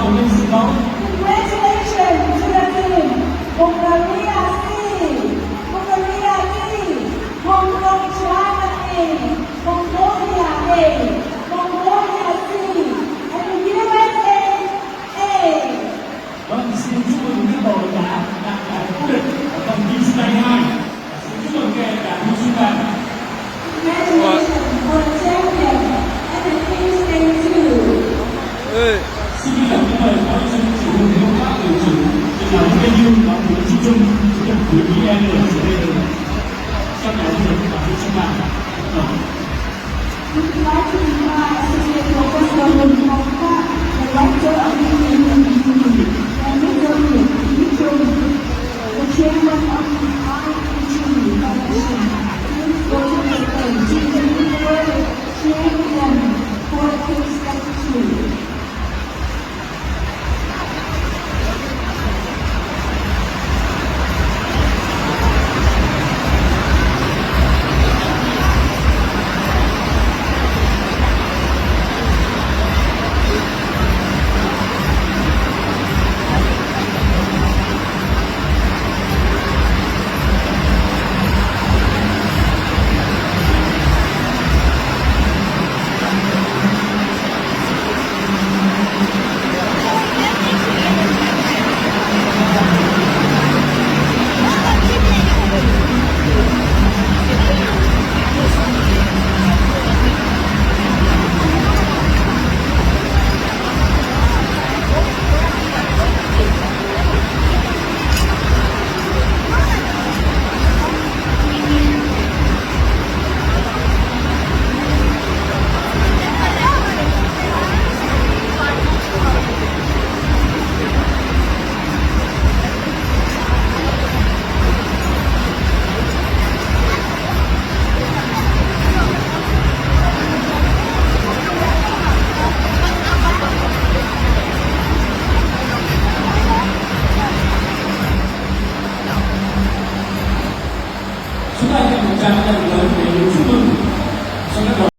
我们成功。Congratulations to the team Bulgaria C Bulgaria D Hong Kong China A Mongolia A Mongolia C and the USA A. Vâng, xin chúc mừng các đội đã đạt giải vô địch ở vòng thi sinh tay 2. Xin chúc mừng các đã huy chương vàng. Congratulations for the champion and the team stage 2. Xin kính chào những lời phó sư chủ tịch công tác điều chỉnh trên là những dương và của chi trung chủ tịch của EM ở chủ đề trong giải vô địch và huy chương vàng. We'd like to invite Associate Professor Lim Hong Kak, Director of the Institute, and Mr.